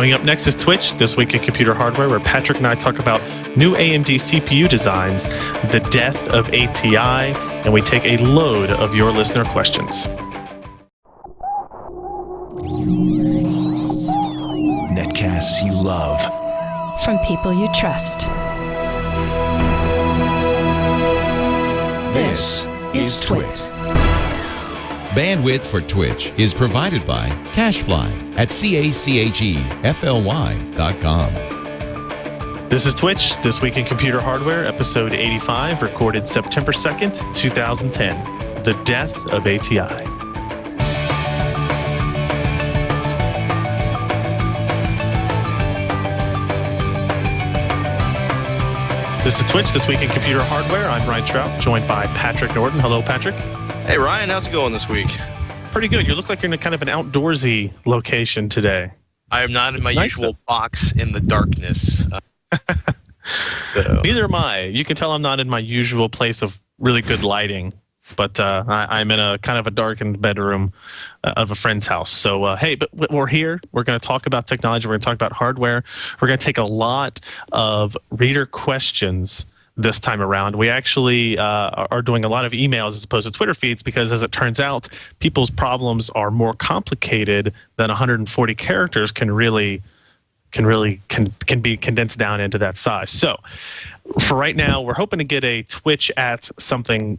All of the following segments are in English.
Coming up next is Twitch, This Week in Computer Hardware, where Patrick and I talk about new AMD CPU designs, the death of ATI, and we take a load of your listener questions. Netcasts you love. From people you trust. This is Twit. Bandwidth for Twitch is provided by CacheFly at CACHEFLY.com. This is Twitch, This Week in Computer Hardware, episode 85, recorded September 2nd, 2010. The death of ATI. This is Twitch, This Week in Computer Hardware. I'm Ryan Shrout, joined by Patrick Norton. Hello, Patrick. Hey, Ryan, how's it going this week? Pretty good. You look like you're in a kind of an outdoorsy location today. I am not in my usual box in the darkness. Neither am I. You can tell I'm not in my usual place of really good lighting, but I'm in a kind of a darkened bedroom of a friend's house. So, hey, but we're here. We're going to talk about technology. We're going to talk about hardware. We're going to take a lot of reader questions this time around. We actually are doing a lot of emails as opposed to Twitter feeds because, as it turns out, people's problems are more complicated than 140 characters can be condensed down into that size. So, for right now, we're hoping to get a Twitch at something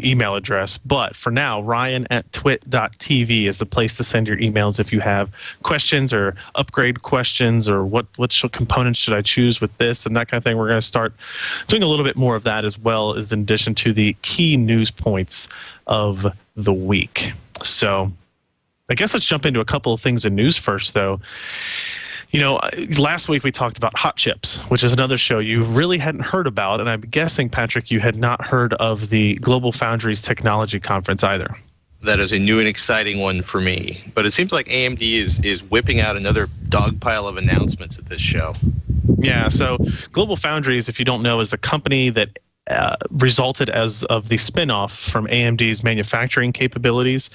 email address, but for now, Ryan at twit.tv is the place to send your emails if you have questions or upgrade questions or what components should I choose with this and that kind of thing. We're going to start doing a little bit more of that, as well as in addition to the key news points of the week. So I guess let's jump into a couple of things in news first, though. You know, last week we talked about Hot Chips, which is another show you really hadn't heard about, and I'm guessing, Patrick, you had not heard of the Global Foundries Technology Conference either. That is a new and exciting one for me, but it seems like AMD is whipping out another dogpile of announcements at this show. Yeah, so Global Foundries, if you don't know, is the company that resulted as of the spinoff from AMD's manufacturing capabilities.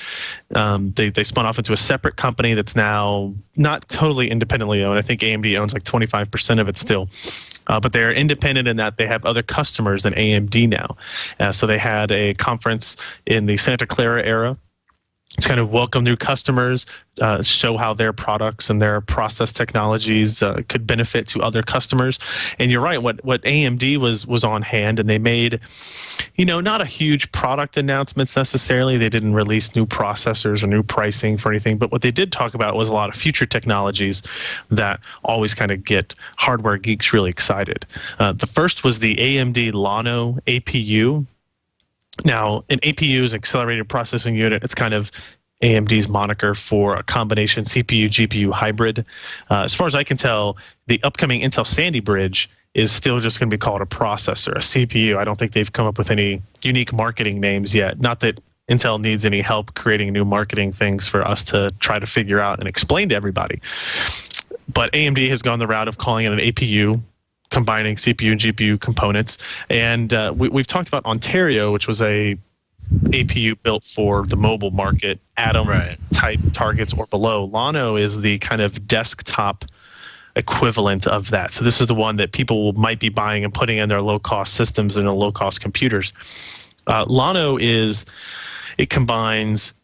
They spun off into a separate company that's now not totally independently owned. I think AMD owns like 25% of it still. But they're independent in that they have other customers than AMD now. So they had a conference in the Santa Clara era to kind of welcome new customers, show how their products and their process technologies could benefit to other customers. And you're right, what AMD was on hand, and they made, you know, not a huge product announcements necessarily. They didn't release new processors or new pricing for anything, but what they did talk about was a lot of future technologies that always kind of get hardware geeks really excited. The first was the Amd Llano APU. Now, an APU is an accelerated processing unit. It's kind of AMD's moniker for a combination CPU-GPU hybrid. As far as I can tell, the upcoming Intel Sandy Bridge is still just going to be called a processor, a CPU. I don't think they've come up with any unique marketing names yet. Not that Intel needs any help creating new marketing things for us to try to figure out and explain to everybody. But AMD has gone the route of calling it an APU, combining CPU and GPU components. And we've talked about Ontario, which was a APU built for the mobile market, Atom-type targets or below. Llano is the kind of desktop equivalent of that. So this is the one that people might be buying and putting in their low-cost systems and their low-cost computers. Llano it combines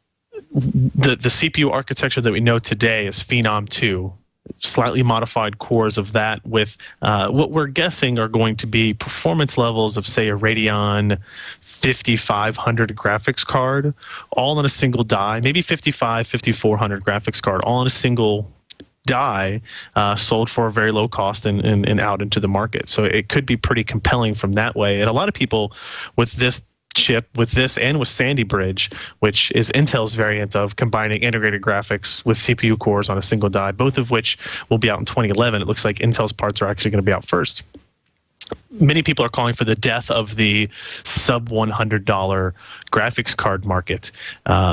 the CPU architecture that we know today as Phenom 2, slightly modified cores of that with what we're guessing are going to be performance levels of, say, a Radeon 5500 graphics card, all on a single die, maybe 5400 graphics card, all on a single die, sold for a very low cost and out into the market. So it could be pretty compelling from that way. And a lot of people with this chip, with this and with Sandy Bridge, which is Intel's variant of combining integrated graphics with CPU cores on a single die, both of which will be out in 2011. It looks like Intel's parts are actually going to be out first. Many people are calling for the death of the sub $100 graphics card market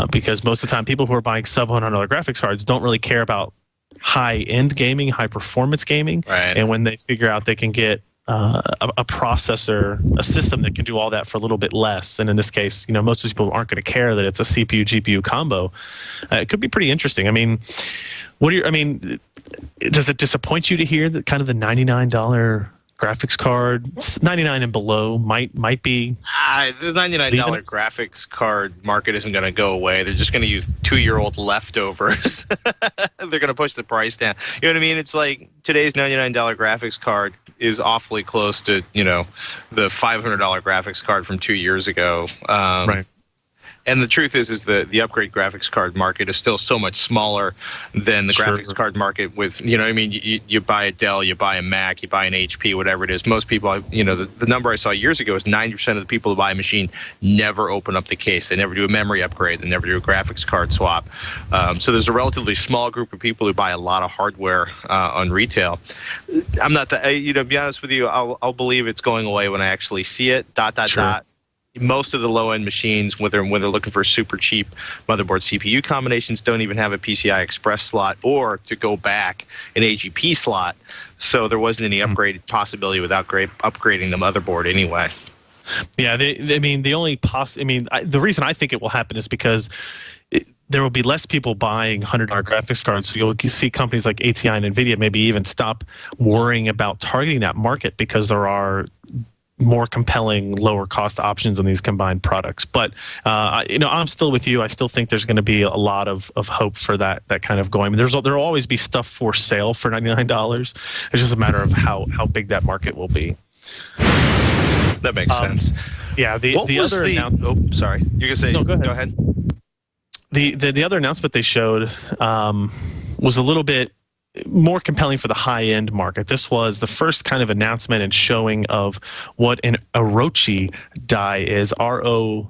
because most of the time people who are buying sub $100 graphics cards don't really care about high-end gaming, high-performance gaming. Right. And when they figure out they can get a processor, a system that can do all that for a little bit less. And in this case, most people aren't going to care that it's a CPU GPU combo. It could be pretty interesting. I mean, does it disappoint you to hear that kind of the $99 graphics card, 99 and below, might be the $99 graphics card market isn't going to go away. They're just going to use 2-year-old leftovers. They're going to push the price down. You know what I mean? It's like today's $99 graphics card is awfully close to the $500 graphics card from 2 years ago. Right. And the truth is that the upgrade graphics card market is still so much smaller than the graphics card market with, you buy a Dell, you buy a Mac, you buy an HP, whatever it is. Most people, the number I saw years ago is 90% of the people who buy a machine never open up the case. They never do a memory upgrade. They never do a graphics card swap. So there's a relatively small group of people who buy a lot of hardware on retail. I'm not that, to be honest with you, I'll believe it's going away when I actually see it, ... Most of the low-end machines, when they're looking for super cheap motherboard CPU combinations, don't even have a PCI Express slot or, to go back, an AGP slot. So there wasn't any upgrade possibility without upgrading the motherboard anyway. Yeah, the reason I think it will happen is because there will be less people buying $100 graphics cards. So you'll see companies like ATI and NVIDIA maybe even stop worrying about targeting that market because there are more compelling, lower cost options in these combined products. But I'm still with you. I still think there's going to be a lot of hope for that kind of going. There'll always be stuff for sale for $99. It's just a matter of how big that market will be. That makes sense. Yeah. The other announcement. Oh, sorry. You can say. No, go ahead. Go ahead. The other announcement they showed was a little bit more compelling for the high-end market. This was the first kind of announcement and showing of what an Orochi die is. ROOCHI.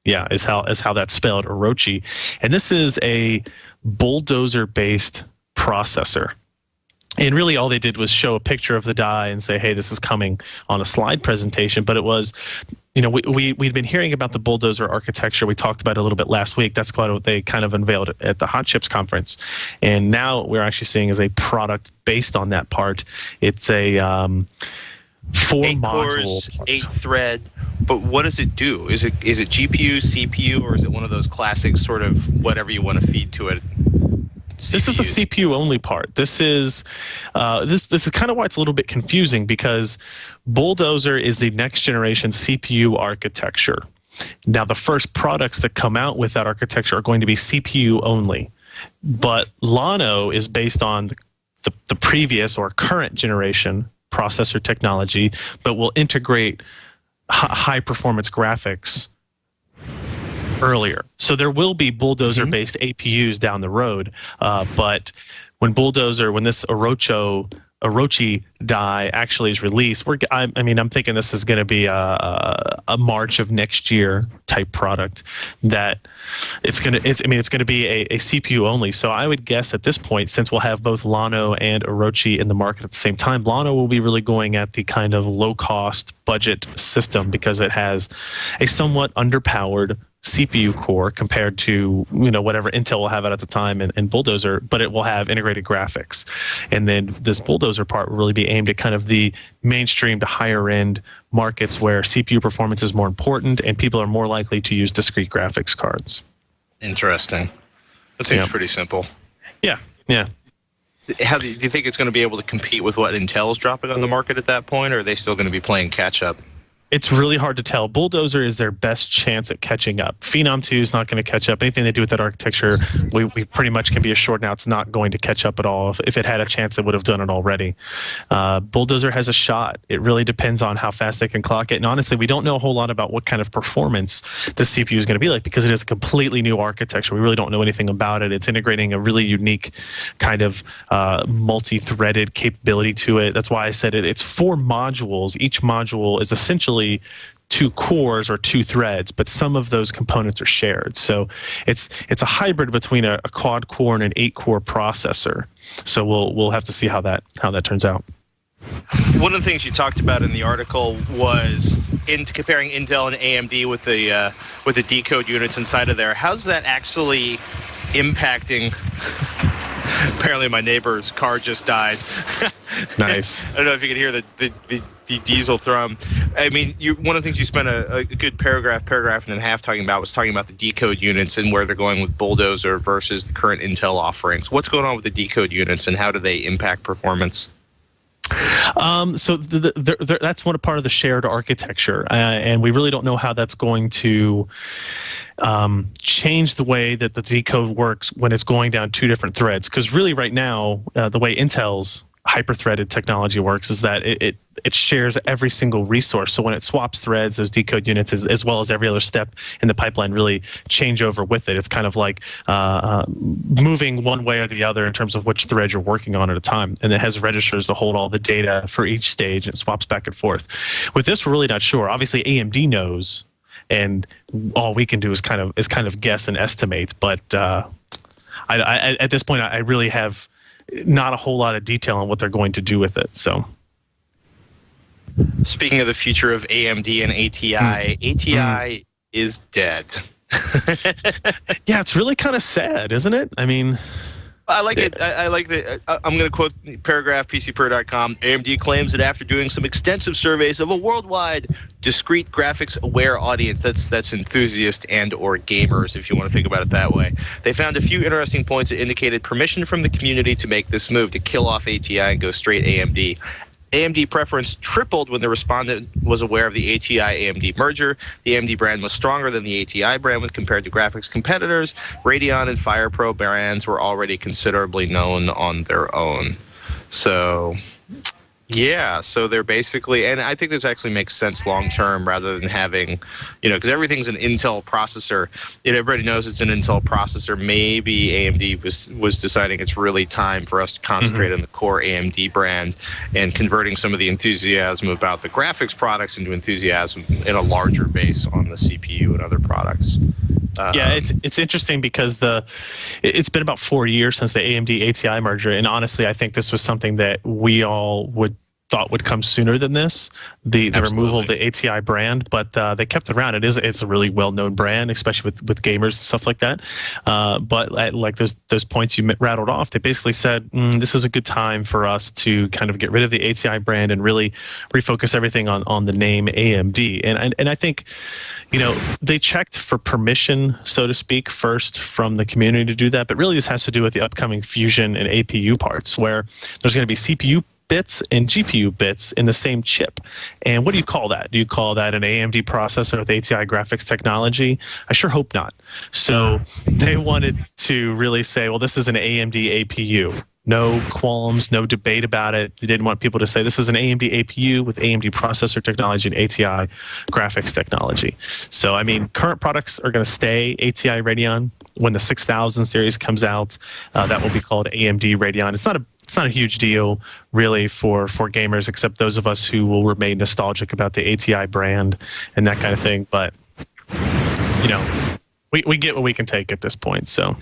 Yeah, is how that's spelled, Orochi. And this is a bulldozer-based processor. And really all they did was show a picture of the die and say, hey, this is coming on a slide presentation. But it was, we'd been hearing about the bulldozer architecture. We talked about it a little bit last week. That's what they kind of unveiled at the Hot Chips conference. And now we're actually seeing is a product based on that part. It's a 4-module, 8-thread. But what does it do? Is it GPU, CPU, or is it one of those classic sort of whatever you want to feed to it? CPUs. This is a CPU only part. This is this is kind of why it's a little bit confusing, because Bulldozer is the next generation CPU architecture. Now the first products that come out with that architecture are going to be CPU only, but Llano is based on the previous or current generation processor technology, but will integrate high performance graphics earlier. So there will be Bulldozer-based APUs down the road, but when this Orochi die actually is released, I'm thinking this is going to be a March of next year type product. That it's going to be a CPU only. So I would guess at this point, since we'll have both Llano and Orochi in the market at the same time, Llano will be really going at the kind of low cost budget system because it has a somewhat underpowered CPU core compared to whatever Intel will have it at the time in Bulldozer, but it will have integrated graphics. And then this Bulldozer part will really be aimed at kind of the mainstream to higher end markets where CPU performance is more important and people are more likely to use discrete graphics cards. Interesting. That seems pretty simple. Yeah, yeah. How do you think it's going to be able to compete with what Intel's dropping on the market at that point, or are they still going to be playing catch up? It's really hard to tell. Bulldozer is their best chance at catching up. Phenom 2 is not going to catch up. Anything they do with that architecture, we pretty much can be assured now it's not going to catch up at all. If it had a chance, it would have done it already. Bulldozer has a shot. It really depends on how fast they can clock it. And honestly, we don't know a whole lot about what kind of performance the CPU is going to be like because it is a completely new architecture. We really don't know anything about it. It's integrating a really unique kind of multi-threaded capability to it. That's why I said it's 4 modules. Each module is essentially 2 cores or 2 threads, but some of those components are shared. So it's a hybrid between a quad core and an 8-core processor. So we'll have to see how that turns out. One of the things you talked about in the article was comparing Intel and AMD with the decode units inside of there. How's that actually impacting? Apparently my neighbor's car just died. Nice. I don't know if you can hear the diesel thrum. I mean, one of the things you spent a good paragraph and a half talking about the decode units and where they're going with Bulldozer versus the current Intel offerings. What's going on with the decode units and how do they impact performance? So that's one part of the shared architecture, and we really don't know how that's going to change the way that the decode works when it's going down two different threads. Because really, right now, the way Intel's hyper-threaded technology works is that it shares every single resource. So when it swaps threads, those decode units, as well as every other step in the pipeline, really change over with it. It's kind of like moving one way or the other in terms of which thread you're working on at a time. And it has registers to hold all the data for each stage, and it swaps back and forth. With this, we're really not sure. Obviously, AMD knows, and all we can do is kind of guess and estimate. But at this point, I really have not a whole lot of detail on what they're going to do with it. So, speaking of the future of AMD and ATI, ATI is dead. Yeah, it's really kind of sad, isn't it? I mean, I like it. I like the. I'm going to quote the paragraph PCPer.com. AMD claims that after doing some extensive surveys of a worldwide discrete graphics-aware audience, that's enthusiasts and/or gamers, if you want to think about it that way, they found a few interesting points that indicated permission from the community to make this move to kill off ATI and go straight AMD. AMD preference tripled when the respondent was aware of the ATI-AMD merger. The AMD brand was stronger than the ATI brand when compared to graphics competitors. Radeon and FirePro brands were already considerably known on their own. So, yeah, so they're basically, and I think this actually makes sense long term rather than having, because everything's an Intel processor. Everybody knows it's an Intel processor. Maybe AMD was deciding it's really time for us to concentrate on the core AMD brand and converting some of the enthusiasm about the graphics products into enthusiasm in a larger base on the CPU and other products. Yeah, it's interesting because it's been about 4 years since the AMD ATI merger, and honestly, I think this was something that we all thought would come sooner than this, the removal of the ATI brand, but they kept it around. It's a really well-known brand, especially with gamers and stuff like that. But like those points you rattled off, they basically said, this is a good time for us to kind of get rid of the ATI brand and really refocus everything on the name AMD. And I think, they checked for permission, so to speak, first from the community to do that. But really, this has to do with the upcoming Fusion and APU parts, where there's going to be CPU bits and GPU bits in the same chip. And what do you call that? Do you call that an AMD processor with ATI graphics technology? I sure hope not. So they wanted to really say, well, this is an AMD APU. No qualms, no debate about it. They didn't want people to say this is an AMD APU with AMD processor technology and ATI graphics technology. So, I mean, current products are going to stay ATI Radeon. When the 6000 series comes out, that will be called AMD Radeon. It's not a huge deal, really, for gamers, except those of us who will remain nostalgic about the ATI brand and that kind of thing. But, we get what we can take at this point. So,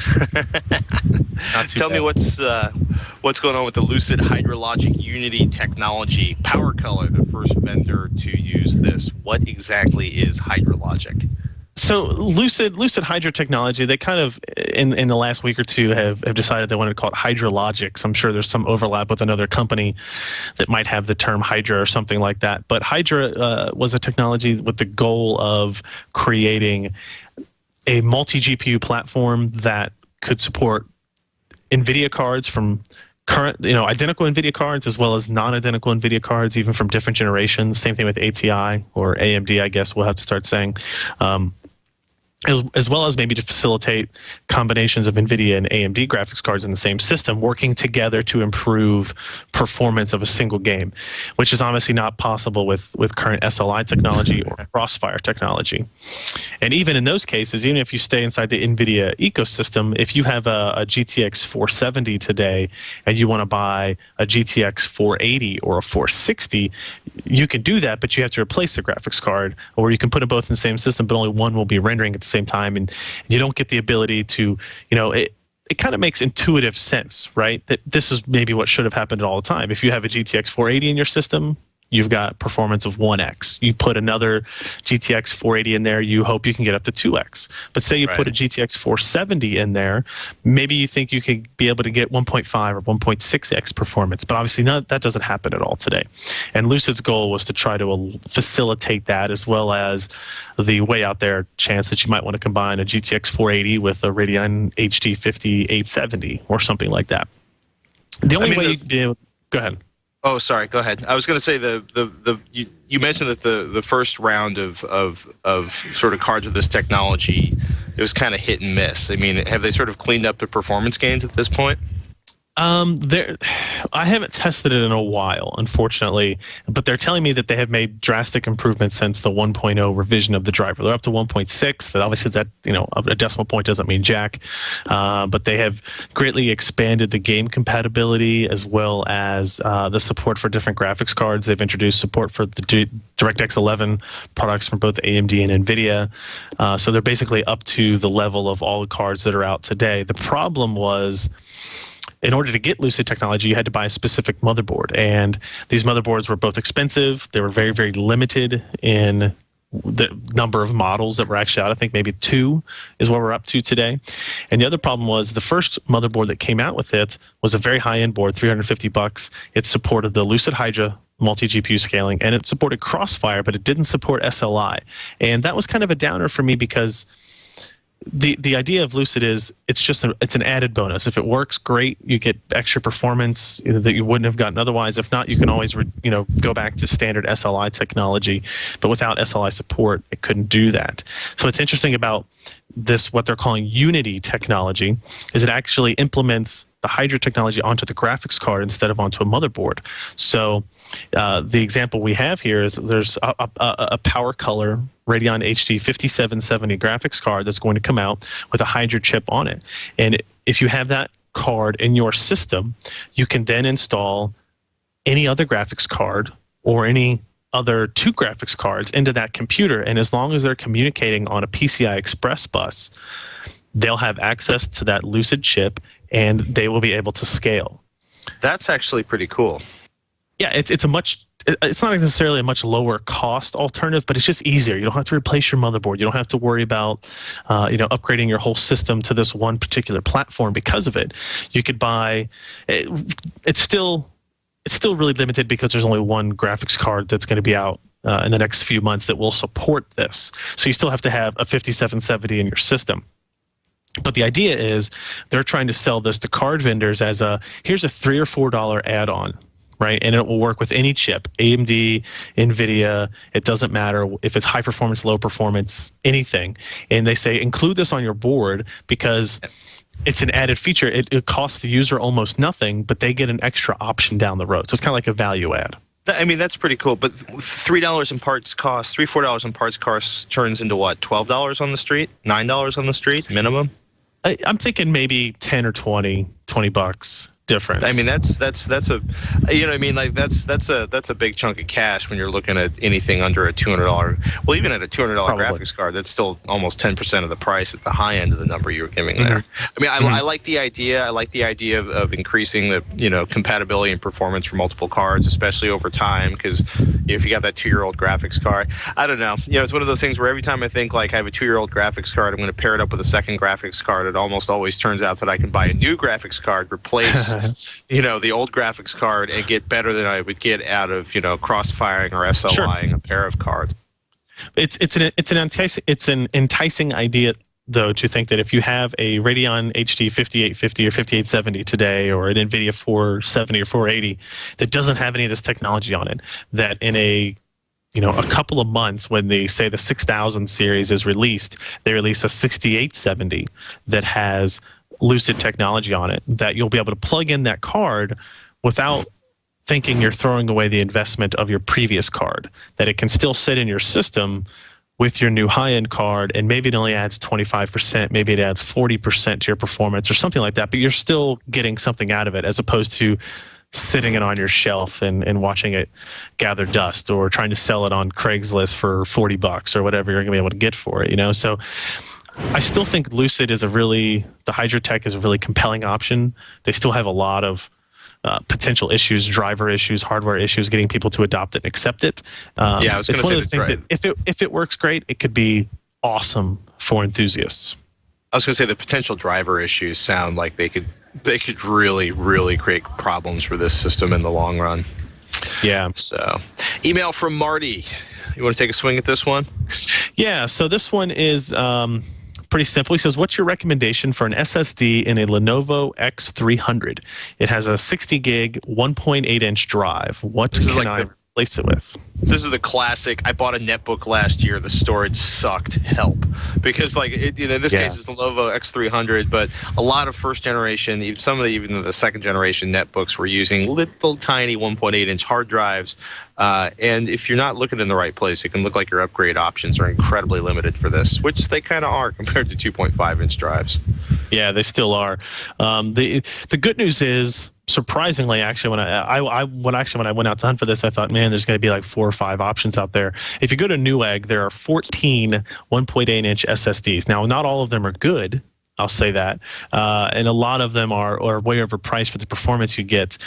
tell me what's going on with the Lucid Hydrologic Unity technology. PowerColor, the first vendor to use this. What exactly is Hydrologic? So Lucid Hydro technology, they kind of, in the last week or two, have decided they wanted to call it Hydrologics. I'm sure there's some overlap with another company that might have the term Hydra or something like that. But Hydra was a technology with the goal of creating a multi-GPU platform that could support NVIDIA cards from current, identical NVIDIA cards as well as non-identical NVIDIA cards, even from different generations. Same thing with ATI or AMD, I guess we'll have to start saying. As well as maybe to facilitate combinations of NVIDIA and AMD graphics cards in the same system working together to improve performance of a single game, which is obviously not possible with current SLI technology or Crossfire technology. And even in those cases, even if you stay inside the NVIDIA ecosystem, if you have a GTX 470 today and you want to buy a GTX 480 or a 460, you can do that, but you have to replace the graphics card, or you can put them both in the same system, but only one will be rendering at the same time, and you don't get the ability to, it kind of makes intuitive sense, right? That this is maybe what should have happened all the time. If you have a GTX 480 in your system, you've got performance of 1x. You put another GTX 480 in there, you hope you can get up to 2x. But say you put a GTX 470 in there, maybe you think you could be able to get 1.5 or 1.6x performance. But obviously that doesn't happen at all today. And Lucid's goal was to try to facilitate that, as well as the way out there chance that you might want to combine a GTX 480 with a Radeon HD 5870 or something like that. The only way you could be able... Go ahead. Oh, sorry. Go ahead. I was going to say you mentioned that the first round of sort of cards with this technology, it was kind of hit and miss. I mean, have they sort of cleaned up the performance gains at this point? I haven't tested it in a while, unfortunately, but they're telling me that they have made drastic improvements since the 1.0 revision of the driver. They're up to 1.6. That obviously a decimal point doesn't mean jack, but they have greatly expanded the game compatibility as well as the support for different graphics cards. They've introduced support for the DirectX 11 products from both AMD and NVIDIA. So they're basically up to the level of all the cards that are out today. The problem was, in order to get Lucid technology, you had to buy a specific motherboard. And these motherboards were both expensive. They were very, very limited in the number of models that were actually out. I think maybe 2 is what we're up to today. And the other problem was the first motherboard that came out with it was a very high-end board, $350. It supported the Lucid Hydra multi-GPU scaling, and it supported Crossfire, but it didn't support SLI. And that was kind of a downer for me, because the idea of Lucid is it's an added bonus. If it works, great. You get extra performance that you wouldn't have gotten otherwise. If not, you can always go back to standard SLI technology. But without SLI support, it couldn't do that. So what's interesting about this, what they're calling Unity technology, is it actually implements the Hydra technology onto the graphics card instead of onto a motherboard. So the example we have here is there's a Power Color Radeon HD 5770 graphics card that's going to come out with a Hydra chip on it. And if you have that card in your system, you can then install any other graphics card or any other 2 graphics cards into that computer. And as long as they're communicating on a PCI Express bus, they'll have access to that Lucid chip, and they will be able to scale. That's actually pretty cool. Yeah, it's not necessarily a much lower cost alternative, but it's just easier. You don't have to replace your motherboard. You don't have to worry about upgrading your whole system to this one particular platform because of it. You could buy it's still really limited because there's only one graphics card that's going to be out in the next few months that will support this. So you still have to have a 5770 in your system. But the idea is they're trying to sell this to card vendors as here's a $3 or $4 add-on, right? And it will work with any chip, AMD, NVIDIA, it doesn't matter if it's high performance, low performance, anything. And they say include this on your board because it's an added feature. It costs the user almost nothing, but they get an extra option down the road. So it's kind of like a value add. I mean, that's pretty cool. But $3 in parts cost, $4 in parts cost turns into what? $12 on the street? $9 on the street minimum? I'm thinking maybe 10 or 20 bucks difference. I mean, that's a, like that's a big chunk of cash when you're looking at anything under a $200. Well, even at a $200 graphics card, that's still almost 10% of the price at the high end of the number you were giving there. I mean, I like the idea. I like the idea of increasing the compatibility and performance for multiple cards, especially over time. Because if you got that 2-year-old graphics card, I don't know. It's one of those things where every time I think like I have a 2-year-old graphics card, I'm going to pair it up with a second graphics card. It almost always turns out that I can buy a new graphics card, replace the old graphics card, and get better than I would get out of cross-firing or SLIing a pair of cards. It's an enticing idea, though, to think that if you have a Radeon HD 5850 or 5870 today, or an NVIDIA 470 or 480 that doesn't have any of this technology on it, that in a couple of months, when they say the 6000 series is released, they release a 6870 that has Lucid technology on it, that you'll be able to plug in that card without thinking you're throwing away the investment of your previous card, that it can still sit in your system with your new high-end card, and maybe it only adds 25%, maybe it adds 40% to your performance or something like that, but you're still getting something out of it, as opposed to sitting it on your shelf and watching it gather dust, or trying to sell it on Craigslist for $40 or whatever you're going to be able to get for it, So I still think Lucid is the Hydra Tech is a really compelling option. They still have a lot of potential issues, driver issues, hardware issues, getting people to adopt it and accept it. Yeah, I was it's going one to say of those things that if it works great, it could be awesome for enthusiasts. I was going to say the potential driver issues sound like they could really, really create problems for this system in the long run. Yeah. So, email from Marty. You want to take a swing at this one? Yeah. So this one is pretty simple. He says, "What's your recommendation for an SSD in a Lenovo X300? It has a 60 gig, 1.8-inch drive. What can I replace it with?" This is the classic. I bought a netbook last year. The storage sucked. Help, because in this case it's the Lenovo X300, but a lot of first generation, even the second generation netbooks were using little tiny 1.8-inch hard drives. And if you're not looking in the right place, it can look like your upgrade options are incredibly limited for this, which they kind of are compared to 2.5-inch drives. Yeah, they still are. The good news is, surprisingly, actually, when I went out to hunt for this, I thought, man, there's going to be like 4 or 5 options out there. If you go to Newegg, there are 14 1.8-inch SSDs. Now, not all of them are good. I'll say that, and a lot of them are way overpriced for the performance you get.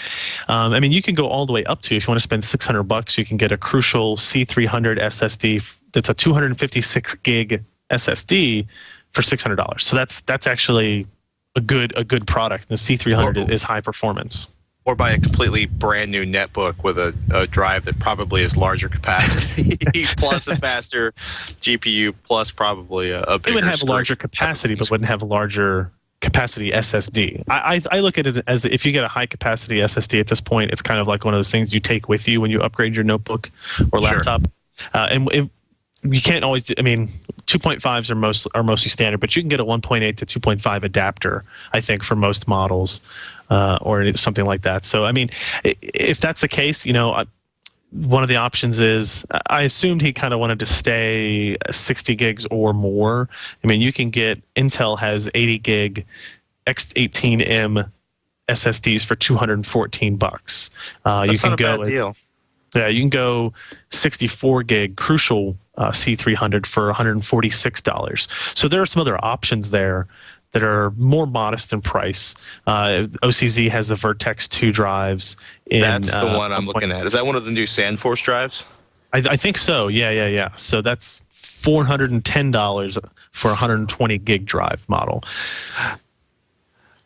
I mean, you can go all the way up to, if you want to spend $600, you can get a Crucial C300 SSD that's a 256 gig SSD for $600. So that's actually a good product. The C300 is high performance. Or buy a completely brand new netbook with a drive that probably is larger capacity, plus a faster GPU, plus probably a bigger. It would have a larger capacity, but wouldn't have a larger capacity SSD. I look at it as, if you get a high capacity SSD at this point, it's kind of like one of those things you take with you when you upgrade your notebook or laptop. And you can't always do, I mean, 2.5s are mostly standard, but you can get a 1.8 to 2.5 adapter, I think, for most models, or something like that. So, I mean, if that's the case, one of the options is, I assumed he kind of wanted to stay 60 gigs or more. I mean, you can get, Intel has 80 gig X18M SSDs for $214. That's you can not a bad deal. Yeah, you can go 64 gig Crucial C300 for $146. So there are some other options there that are more modest in price. OCZ has the Vertex 2 drives. That's the one I'm looking at. Is that one of the new SandForce drives? I think so. Yeah. So that's $410 for a 120 gig drive model.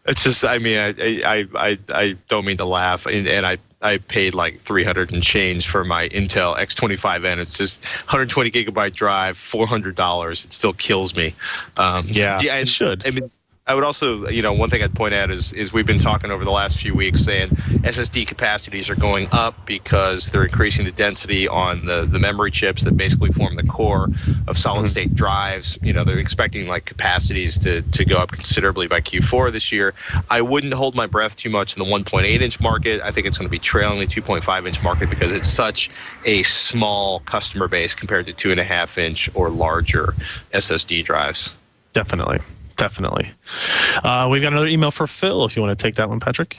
It's just, I mean, I don't mean to laugh, and I paid like $300 and change for my Intel X25N. It's just 120 gigabyte drive, $400. It still kills me. It should. I mean, I would also, one thing I'd point out is we've been talking over the last few weeks saying SSD capacities are going up because they're increasing the density on the memory chips that basically form the core of solid-state drives. They're expecting like capacities to go up considerably by Q4 this year. I wouldn't hold my breath too much in the 1.8-inch market. I think it's going to be trailing the 2.5-inch market because it's such a small customer base compared to 2.5-inch or larger SSD drives. Definitely. We've got another email for Phil, if you want to take that one, Patrick.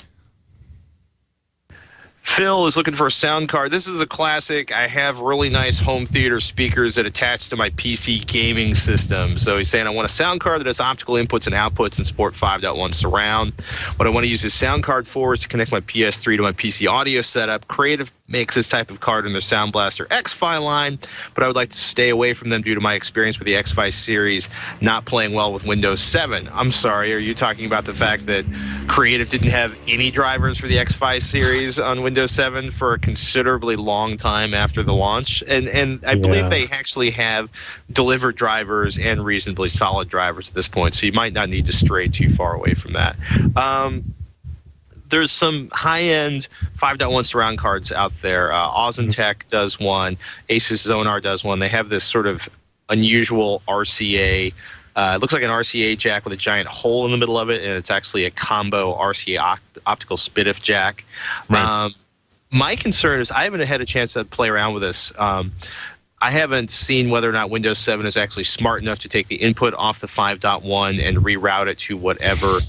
Phil is looking for a sound card. This is a classic. I have really nice home theater speakers that attach to my PC gaming system. So he's saying, I want a sound card that has optical inputs and outputs and support 5.1 surround. What I want to use this sound card for is to connect my PS3 to my PC audio setup. Creative makes this type of card in their Sound Blaster X-Fi line, but I would like to stay away from them due to my experience with the X-Fi series not playing well with Windows 7. I'm sorry, are you talking about the fact that Creative didn't have any drivers for the X-Fi series on Windows 7 for a considerably long time after the launch? And I believe they actually have delivered drivers and reasonably solid drivers at this point, so you might not need to stray too far away from that. There's some high-end 5.1 surround cards out there. Ozentech does one. Asus Zonar does one. They have this sort of unusual RCA. It looks like an RCA jack with a giant hole in the middle of it, and it's actually a combo RCA optical SPDIF jack. Right. My concern is I haven't had a chance to play around with this. I haven't seen whether or not Windows 7 is actually smart enough to take the input off the 5.1 and reroute it to whatever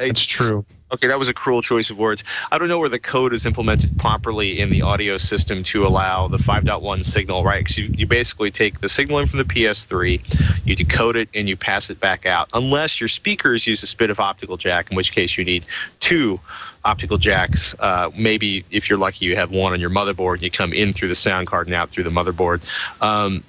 it's true. Okay, that was a cruel choice of words. I don't know where the code is implemented properly in the audio system to allow the 5.1 signal, right? Because you basically take the signal in from the PS3, you decode it, and you pass it back out. Unless your speakers use a spit of optical jack, in which case you need 2 optical jacks. Maybe if you're lucky, you have one on your motherboard, and you come in through the sound card and out through the motherboard. And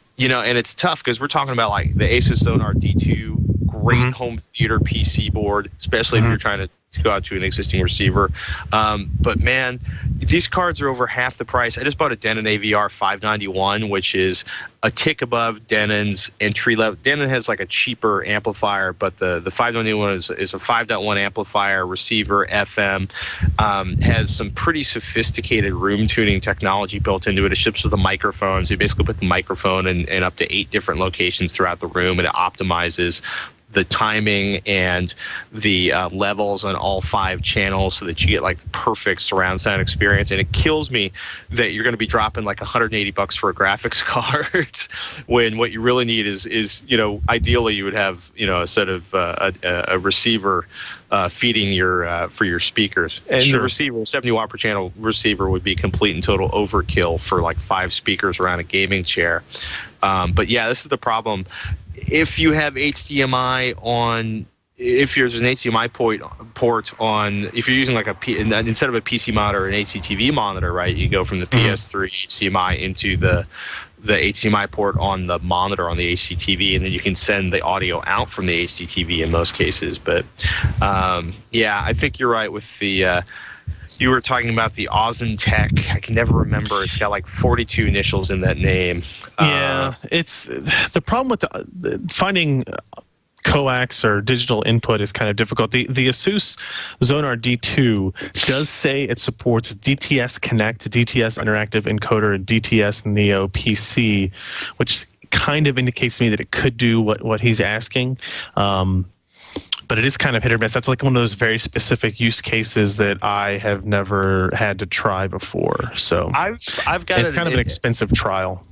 it's tough because we're talking about like the Asus Sonar D2, great home theater PC board, especially if you're trying to go out to an existing receiver. But man, these cards are over half the price. I just bought a Denon AVR 591, which is a tick above Denon's entry level. Denon has like a cheaper amplifier, but the 591 is a 5.1 amplifier, receiver, FM, has some pretty sophisticated room tuning technology built into it. It ships with a microphone, so you basically put the microphone in up to 8 different locations throughout the room, and it optimizes the timing and the levels on all 5 channels so that you get like the perfect surround sound experience. And it kills me that you're going to be dropping like $180 for a graphics card when what you really need is ideally you would have a set of a receiver feeding your for your speakers, and the receiver, 70 watt per channel receiver, would be complete and total overkill for like 5 speakers around a gaming chair. But yeah, this is the problem. If you have HDMI on, if there's an HDMI port on, if you're using like instead of a PC monitor, an HDTV monitor, right? You go from the PS3 HDMI into the HDMI port on the monitor on the HDTV, and then you can send the audio out from the HDTV in most cases. But yeah, I think you're right with the. You were talking about the Ozentech. I can never remember. It's got like 42 initials in that name. Yeah, it's the problem with finding coax or digital input is kind of difficult. The Asus Sonar D2 does say it supports DTS Connect, DTS Interactive Encoder, and DTS Neo PC, which kind of indicates to me that it could do what he's asking. But it is kind of hit or miss. That's like one of those very specific use cases that I have never had to try before. So I've got it's kind of an expensive trial.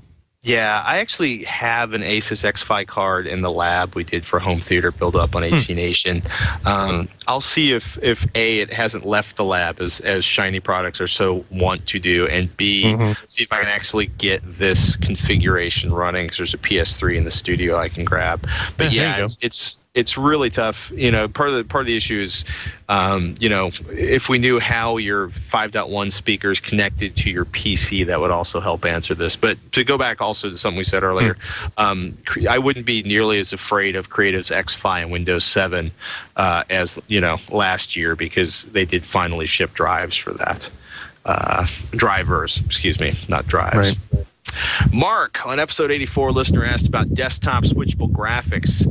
Yeah, I actually have an Asus X-Fi card in the lab we did for home theater build up on AT Nation. I'll see if A, it hasn't left the lab as shiny products are so want to do, and B, see if I can actually get this configuration running, because there's a PS3 in the studio I can grab. But yeah, it's really tough. Part of the issue is, if we knew how your 5.1 speakers connected to your PC, that would also help answer this. But to go back also to something we said earlier, I wouldn't be nearly as afraid of Creative's X-Fi and Windows 7 as last year, because they did finally ship drives for that. Drivers, excuse me, not drives. Right. Mark, on episode 84, listener asked about desktop switchable graphics.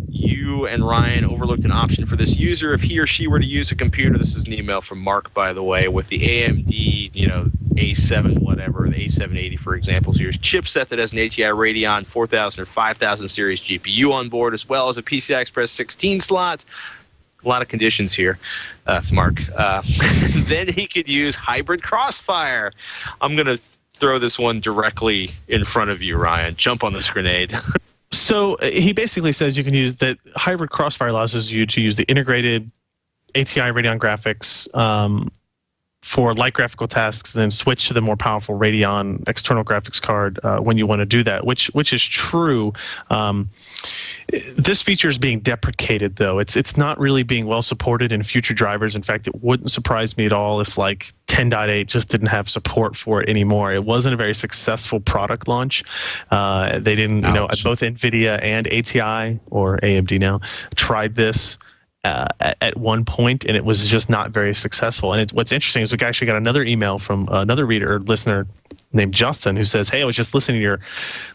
You and Ryan overlooked an option for this user. If he or she were to use a computer, this is an email from Mark, by the way, with the AMD, A7 whatever, the A780, for example, so your chipset that has an ATI Radeon 4000 or 5000 series GPU on board, as well as a PCI Express 16 slot. A lot of conditions here, Mark. Then he could use hybrid Crossfire. I'm going to throw this one directly in front of you, Ryan. Jump on this grenade. So he basically says you can use that hybrid Crossfire allows you to use the integrated ATI Radeon graphics for light graphical tasks, then switch to the more powerful Radeon external graphics card when you want to do that, which is true. This feature is being deprecated, though. It's not really being well supported in future drivers. In fact, it wouldn't surprise me at all if like 10.8 just didn't have support for it anymore. It wasn't a very successful product launch. They didn't, both NVIDIA and ATI, or AMD now, tried this at one point, and it was just not very successful. And what's interesting is we actually got another email from another listener named Justin, who says, hey, I was just listening to your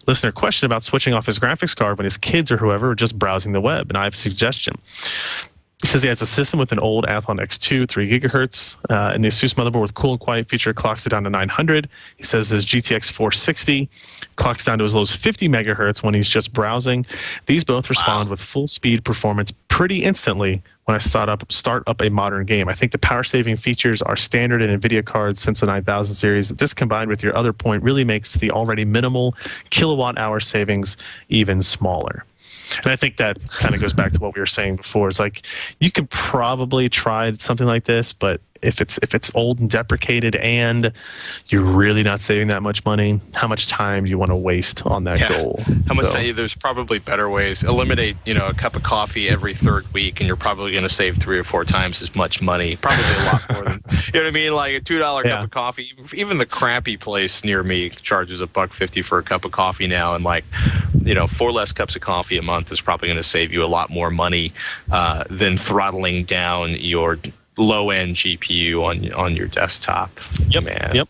listener question about switching off his graphics card when his kids or whoever are just browsing the web, and I have a suggestion. He says he has a system with an old Athlon X2, 3 gigahertz, and the Asus motherboard with cool and quiet feature clocks it down to 900. He says his GTX 460 clocks down to as low as 50 megahertz when he's just browsing. These both respond with full speed performance pretty instantly when I start up a modern game. I think the power saving features are standard in NVIDIA cards since the 9000 series. This, combined with your other point, really makes the already minimal kilowatt hour savings even smaller. And I think that kind of goes back to what we were saying before. It's like you can probably try something like this, but if it's old and deprecated and you're really not saving that much money, how much time do you want to waste on that goal? I'm gonna say there's probably better ways. Eliminate, a cup of coffee every third week, and you're probably gonna save 3 or 4 times as much money. Probably a lot more than you know what I mean. Like a $2 cup of coffee. Even the crappy place near me charges $1.50 for a cup of coffee now, and 4 less cups of coffee a month is probably going to save you a lot more money than throttling down your low-end GPU on your desktop. Yep, man. Yep.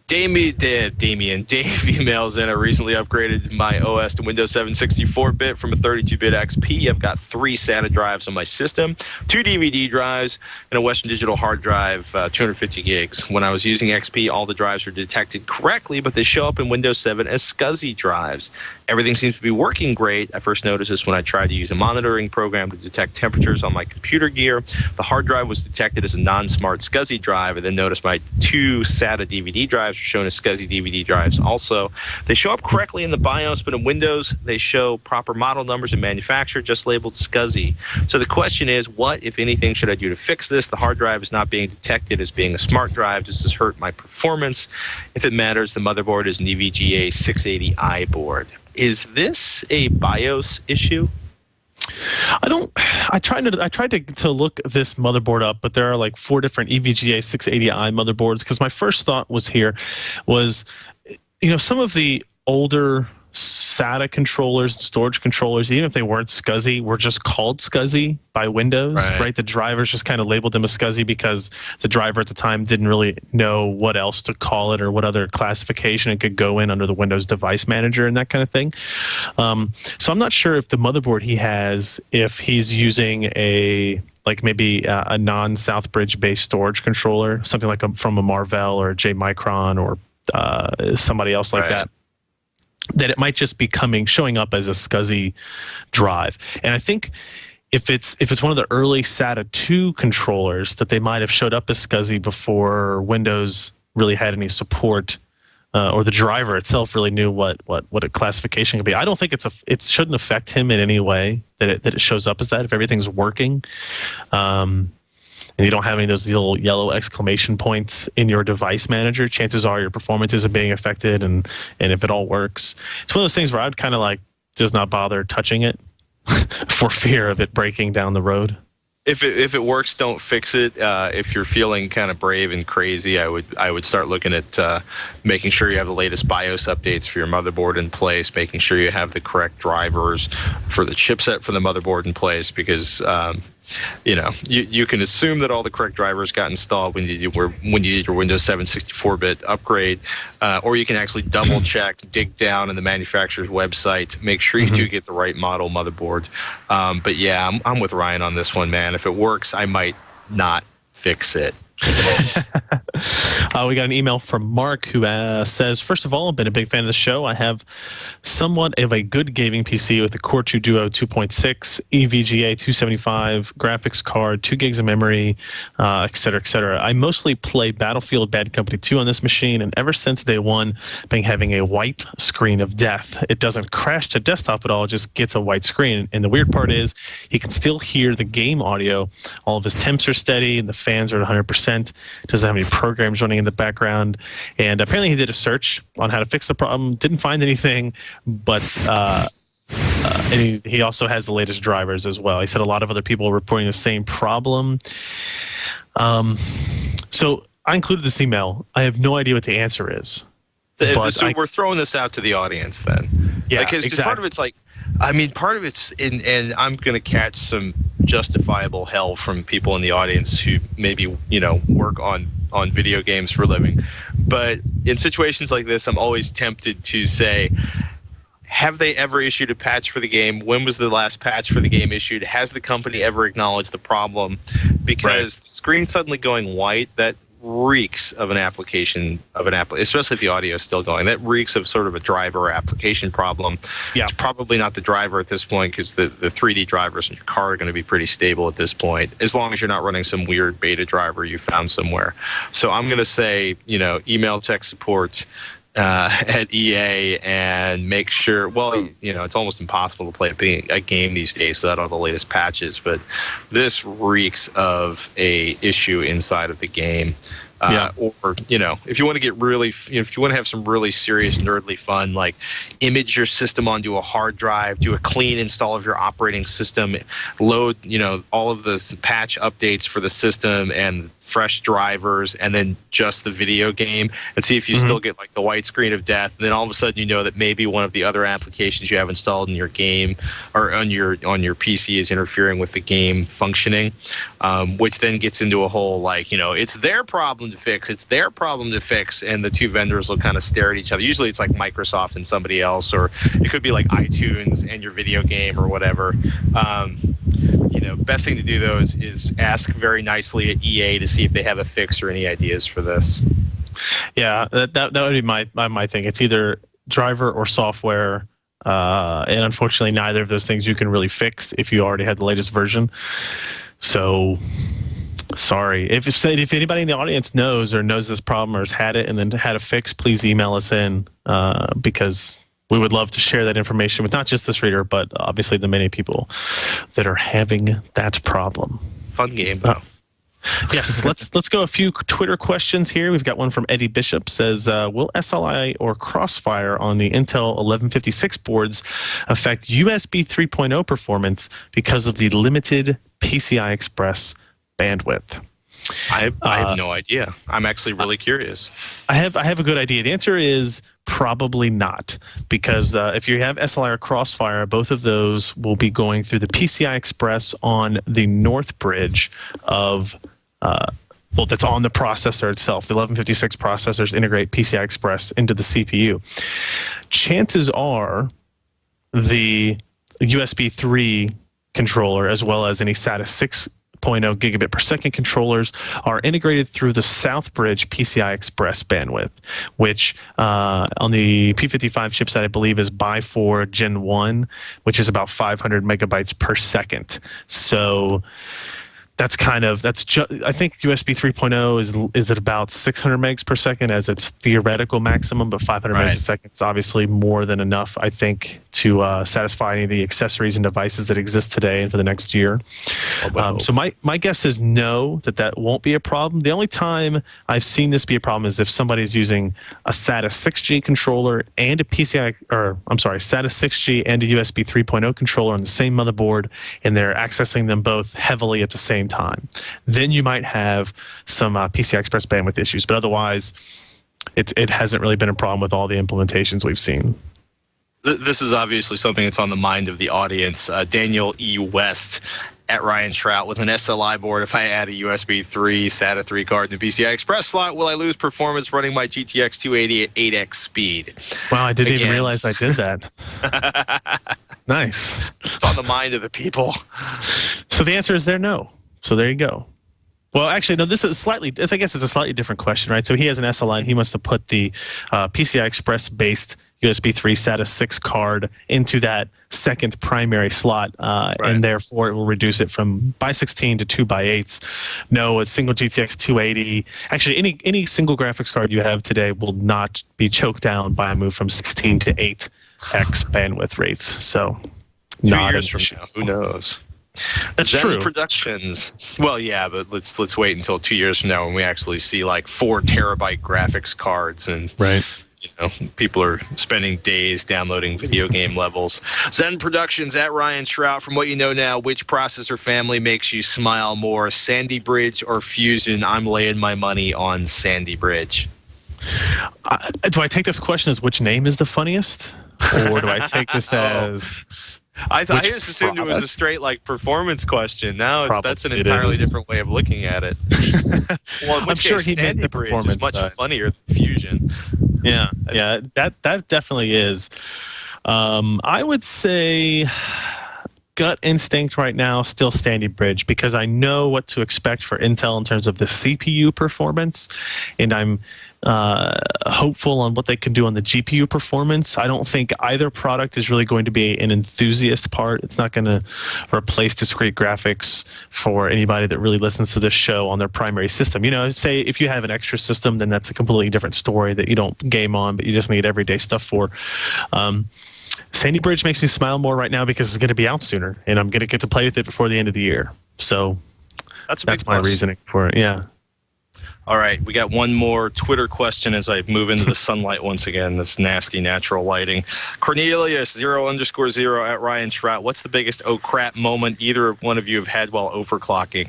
Dave emails in. I recently upgraded my OS to Windows 7 64-bit from a 32-bit XP. I've got 3 SATA drives on my system, 2 DVD drives, and a Western Digital hard drive, 250 gigs. When I was using XP, all the drives were detected correctly, but they show up in Windows 7 as SCSI drives. Everything seems to be working great. I first noticed this when I tried to use a monitoring program to detect temperatures on my computer gear. The hard drive was detected as a non-smart SCSI drive, and then noticed my 2 SATA DVD drives are shown as SCSI DVD drives also. They show up correctly in the BIOS, but in Windows, they show proper model numbers and manufacturer, just labeled SCSI. So the question is, what, if anything, should I do to fix this? The hard drive is not being detected as being a smart drive. Does this hurt my performance? If it matters, the motherboard is an EVGA 680i board. Is this a BIOS issue? I tried to look this motherboard up, but there are like 4 different EVGA 680i motherboards, because my first thought was some of the older SATA controllers, storage controllers, even if they weren't SCSI, were just called SCSI by Windows, right? The drivers just kind of labeled them as SCSI because the driver at the time didn't really know what else to call it or what other classification it could go in under the Windows Device Manager and that kind of thing. So I'm not sure if the motherboard he has, if he's using maybe a non-Southbridge based storage controller, something like from a Marvell or a J Micron or somebody else like that it might just be showing up as a SCSI drive. And I think if it's one of the early SATA 2 controllers, that they might have showed up as SCSI before Windows really had any support, or the driver itself really knew what a classification could be. I don't think it shouldn't affect him in any way that it shows up as that if everything's working. And you don't have any of those little yellow exclamation points in your device manager, chances are your performance isn't being affected, and if it all works. It's one of those things where I'd kind of just not bother touching it for fear of it breaking down the road. If it works, don't fix it. If you're feeling kind of brave and crazy, I would start looking at making sure you have the latest BIOS updates for your motherboard in place, making sure you have the correct drivers for the chipset for the motherboard in place, because you can assume that all the correct drivers got installed when you did your Windows 7 64-bit upgrade, or you can actually double check, dig down in the manufacturer's website, make sure you do get the right model motherboard. But yeah, I'm with Ryan on this one, man. If it works, I might not fix it. We got an email from Mark who says, first of all, I've been a big fan of the show. I have somewhat of a good gaming PC with a Core 2 Duo 2.6, EVGA 275, graphics card, 2 gigs of memory, et cetera, et cetera. I mostly play Battlefield Bad Company 2 on this machine, and ever since day one, been having a white screen of death. It doesn't crash to desktop at all, it just gets a white screen. And the weird part is, he can still hear the game audio. All of his temps are steady, and the fans are at 100%. Doesn't have any programs running in the background. And apparently he did a search on how to fix the problem, didn't find anything, but and he also has the latest drivers as well. He said a lot of other people are reporting the same problem. So I included this email. I have no idea what the answer is. So we're throwing this out to the audience then. Yeah, because exactly. Part of it's part of it's and I'm going to catch some justifiable hell from people in the audience who maybe work on video games for a living, but in situations like this, I'm always tempted to say, have they ever issued a patch for the game? When was the last patch for the game issued? Has the company ever acknowledged the problem? Because the screen suddenly going white, that reeks of an application especially if the audio is still going. That reeks of sort of a driver application problem. Yeah. It's probably not the driver at this point, because the 3D drivers in your car are going to be pretty stable at this point, as long as you're not running some weird beta driver you found somewhere. So I'm going to say, email tech support at EA and make sure. Well, it's almost impossible to play a game these days without all the latest patches. But this reeks of a issue inside of the game. Or if you want to get really, if you want to have some really serious nerdly fun, like image your system onto a hard drive, do a clean install of your operating system, load all of the patch updates for the system and fresh drivers, and then just the video game, and see if you still get like the white screen of death. And then all of a sudden you know that maybe one of the other applications you have installed in your game or on your PC is interfering with the game functioning, which then gets into a whole it's their problem to fix. It's their problem to fix, and the two vendors will kind of stare at each other. Usually it's like Microsoft and somebody else, or it could be like iTunes and your video game or whatever. Best thing to do though is ask very nicely at EA to see if they have a fix or any ideas for this. Yeah, that would be my thing. It's either driver or software, and unfortunately neither of those things you can really fix if you already had the latest version. So sorry. If anybody in the audience knows this problem or has had it and then had a fix, please email us in, because we would love to share that information with not just this reader, but obviously the many people that are having that problem. Fun game, though. Yes, let's go a few Twitter questions here. We've got one from Eddie Bishop. Says, will SLI or Crossfire on the Intel 1156 boards affect USB 3.0 performance because of the limited PCI Express bandwidth? I have no idea. I'm actually really curious. I have a good idea. The answer is probably not, because if you have SLI or Crossfire, both of those will be going through the PCI Express on the North bridge of that's on the processor itself. The 1156 processors integrate PCI Express into the CPU. Chances are the USB 3 controller, as well as any SATA 6.0 gigabit per second controllers, are integrated through the South Bridge PCI Express bandwidth, which on the P55 chipset, I believe, is by 4 Gen 1, which is about 500 megabytes per second. So I think USB 3.0 is at about 600 megs per second as its theoretical maximum, but 500 megs a second is obviously more than enough, I think, to satisfy any of the accessories and devices that exist today and for the next year. So my guess is no, that won't be a problem. The only time I've seen this be a problem is if somebody's using a SATA 6G controller and a SATA 6G and a USB 3.0 controller on the same motherboard, and they're accessing them both heavily at the same time. Then you might have some PCI Express bandwidth issues, but otherwise it hasn't really been a problem with all the implementations we've seen. This is obviously something that's on the mind of the audience. Daniel E. West at Ryan Shrout: with an SLI board, if I add a USB 3 SATA 3 card in the PCI Express slot, will I lose performance running my GTX 280 at 8x speed? Wow, I didn't even realize I did that. Nice. It's on the mind of the people. So the answer is no. So there you go. Well, actually, no, this is I guess it's a slightly different question, right? So he has an SLI, and he wants to put the PCI Express-based USB 3 SATA 6 card into that second primary slot, and therefore it will reduce it from by 16 to 2 by 8s. No, a single GTX 280, actually any single graphics card you have today will not be choked down by a move from 16 to 8x bandwidth rates. So 2 years from now, who knows? That's Zen true. Productions. Well, yeah, but let's wait until 2 years from now when we actually see like 4 terabyte graphics cards, and people are spending days downloading video game levels. Zen Productions at Ryan Shrout: from what you know now, which processor family makes you smile more, Sandy Bridge or Fusion? I'm laying my money on Sandy Bridge. Do I take this question as which name is the funniest, or do I take this as? I just assumed it was a straight performance question. Now that's an entirely different way of looking at it. Well, in which case, he meant the Bridge performance is much side. funnier than Fusion. Yeah, that definitely is. I would say gut instinct right now, still Sandy Bridge, because I know what to expect for Intel in terms of the CPU performance, and I'm hopeful on what they can do on the GPU performance. I don't think either product is really going to be an enthusiast part. It's not going to replace discrete graphics for anybody that really listens to this show on their primary system. You know, say if you have an extra system, then that's a completely different story that you don't game on, but you just need everyday stuff for. Sandy Bridge makes me smile more right now because it's going to be out sooner, and I'm going to get to play with it before the end of the year. So that's my reasoning for it. Yeah. All right, we got one more Twitter question as I move into the sunlight once again, this nasty natural lighting. Cornelius, 0_0 at Ryan Shrout. What's the biggest oh crap moment either one of you have had while overclocking?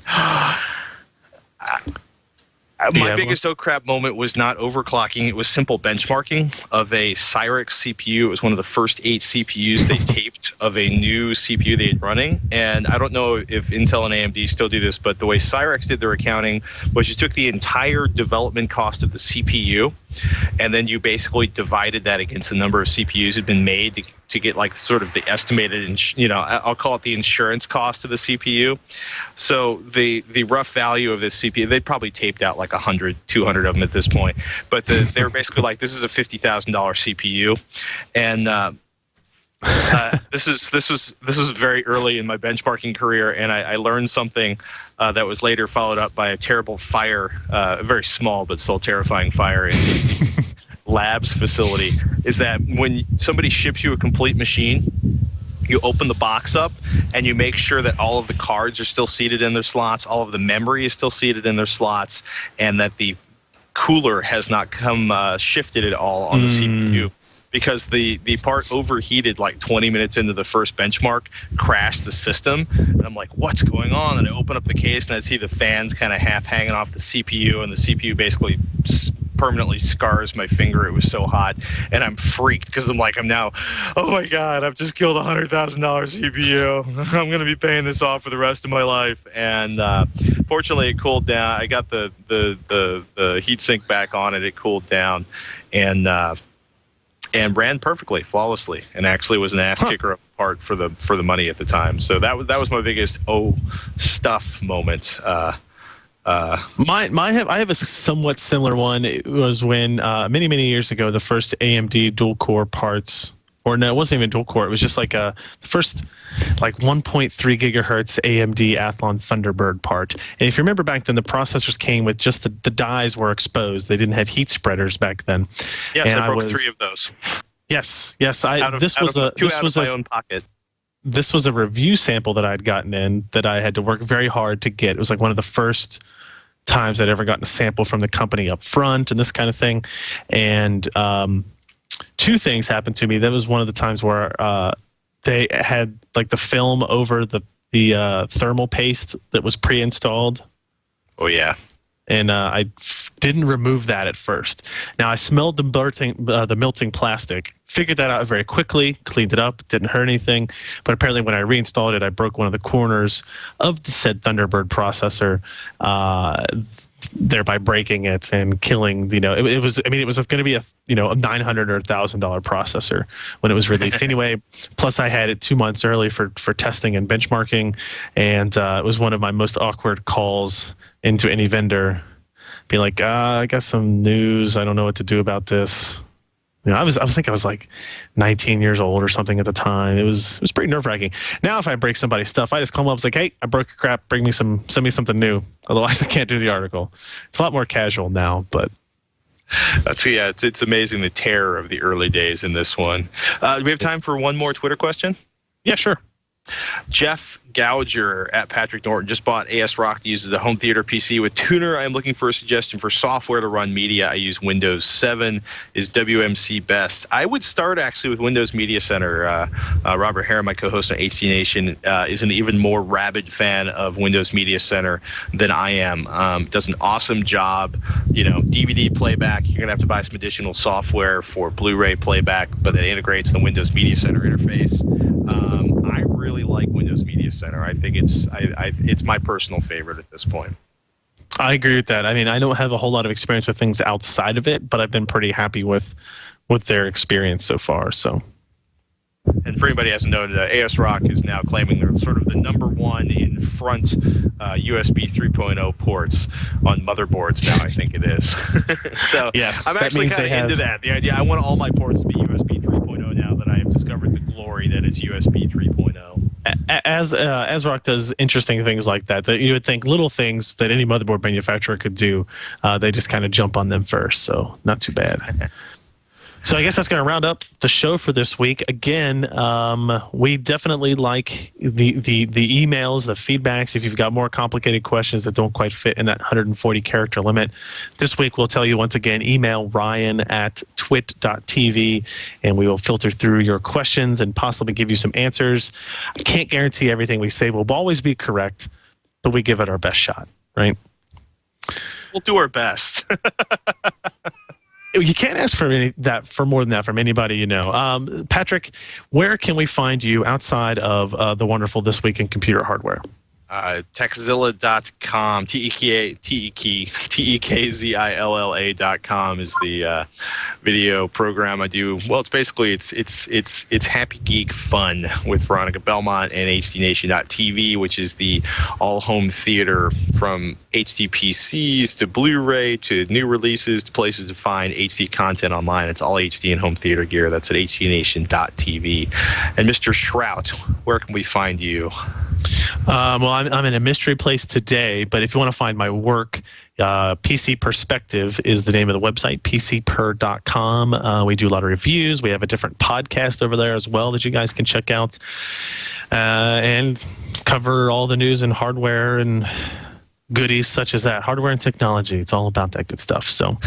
My biggest oh crap moment was not overclocking. It was simple benchmarking of a Cyrix CPU. It was one of the first 8 CPUs they taped of a new CPU they had running. And I don't know if Intel and AMD still do this, but the way Cyrix did their accounting was you took the entire development cost of the CPU, and then you basically divided that against the number of CPUs that had been made to get like sort of the estimated, you know, I'll call it the insurance cost of the CPU. So the rough value of this CPU, they probably taped out like 100, 200 of them at this point. But they were basically like, this is a $50,000 CPU. And this was very early in my benchmarking career, and I learned something that was later followed up by a terrible fire, a very small but still terrifying fire in the labs facility, is that when somebody ships you a complete machine, you open the box up and you make sure that all of the cards are still seated in their slots, all of the memory is still seated in their slots, and that the cooler has not come shifted at all on the CPU. Because the part overheated like 20 minutes into the first benchmark, crashed the system, and I'm like, what's going on? And I open up the case and I see the fans kind of half hanging off the CPU, and the CPU basically permanently scars my finger. It was so hot, and I'm freaked because I'm like, oh my god, I've just killed a $100,000 CPU. I'm gonna be paying this off for the rest of my life. And fortunately, it cooled down. I got the heat sink back on it. It cooled down, and ran perfectly, flawlessly, and actually was an ass kicker apart for the money at the time. So that was my biggest stuff moment. I have a somewhat similar one. It was when many years ago, the first AMD dual core parts, or no, it wasn't even dual core. It was just like the first like 1.3 gigahertz AMD Athlon Thunderbird part. And if you remember back then, the processors came with just the dies were exposed. They didn't have heat spreaders back then. Yes, and I broke 3 of those. Yes. This was my own pocket. This was a review sample that I'd gotten in that I had to work very hard to get. It was like one of the first times I'd ever gotten a sample from the company up front and this kind of thing. And 2 things happened to me. That was one of the times where they had like the film over the thermal paste that was pre-installed. Oh yeah. And I didn't remove that at first. Now I smelled the melting plastic, figured that out very quickly, cleaned it up, didn't hurt anything. But apparently when I reinstalled it, I broke one of the corners of the said Thunderbird processor, thereby breaking it and killing. It was going to be a $900 or $1,000 processor when it was released anyway. Plus I had it 2 months early for testing and benchmarking, and it was one of my most awkward calls into any vendor, being like, I got some news, I don't know what to do about this. I think I was like 19 years old or something at the time. It was pretty nerve-wracking. Now if I break somebody's stuff, I just call them up and say, hey, I broke your crap, send me something new. Otherwise I can't do the article. It's a lot more casual now, but it's amazing the terror of the early days in this one. Do we have time for one more Twitter question? Yeah, sure. Jeff Gouger at Patrick Norton just bought AS Rock to use as a home theater PC with tuner. I am looking for a suggestion for software to run media. I use Windows 7. Is WMC best? I would start actually with Windows Media Center. Robert Hare, my co-host on HC Nation, is an even more rabid fan of Windows Media Center than I am. Does an awesome job. DVD playback. You're gonna have to buy some additional software for Blu-ray playback, but that integrates the Windows Media Center interface. I really like Windows Media Center. I think it's my personal favorite at this point. I agree with that. I mean, I don't have a whole lot of experience with things outside of it, but I've been pretty happy with their experience so far. So, And for anybody who hasn't known, ASRock is now claiming they're sort of the number one in front USB 3.0 ports on motherboards now, I think it is. So yes, I'm actually kind of into that. The idea, I want all my ports to be USB 3.0 now that I have discovered the glory that is USB 3.0. As ASRock does interesting things like that you would think little things that any motherboard manufacturer could do, they just kind of jump on them first, so not too bad. So I guess that's going to round up the show for this week. Again, we definitely like the emails, the feedbacks. If you've got more complicated questions that don't quite fit in that 140 character limit, this week we'll tell you once again, email ryan@twit.tv, and we will filter through your questions and possibly give you some answers. I can't guarantee everything we say will always be correct, but we give it our best shot, right? We'll do our best. You can't ask for more than that from anybody you know. Patrick, where can we find you outside of the wonderful This Week in Computer Hardware? Techzilla.com, TEKZILLA.com is the video program I do. Well, it's basically it's Happy Geek fun with Veronica Belmont and HDNation.tv, which is the all home theater from HD PCs to Blu-ray to new releases to places to find HD content online. It's all HD and home theater gear. That's at HDNation.tv. And Mr. Shrout, where can we find you? Well, I'm in a mystery place today, but if you want to find my work, PC Perspective is the name of the website, pcper.com. We do a lot of reviews. We have a different podcast over there as well that you guys can check out, and cover all the news and hardware and goodies such as that. Hardware and technology. It's all about that good stuff. So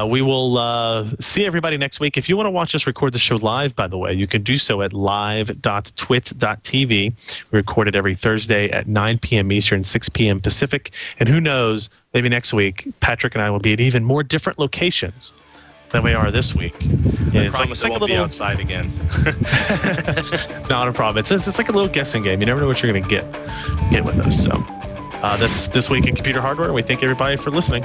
we will see everybody next week. If you want to watch us record the show live, by the way, you can do so at live.twit.tv. We record it every Thursday at 9 p.m. Eastern, 6 p.m. Pacific. And who knows, maybe next week, Patrick and I will be at even more different locations than we are this week. And I promise I won't be outside again. Not a problem. It's like a little guessing game. You never know what you're going to get with us. So that's This Week in Computer Hardware. We thank everybody for listening.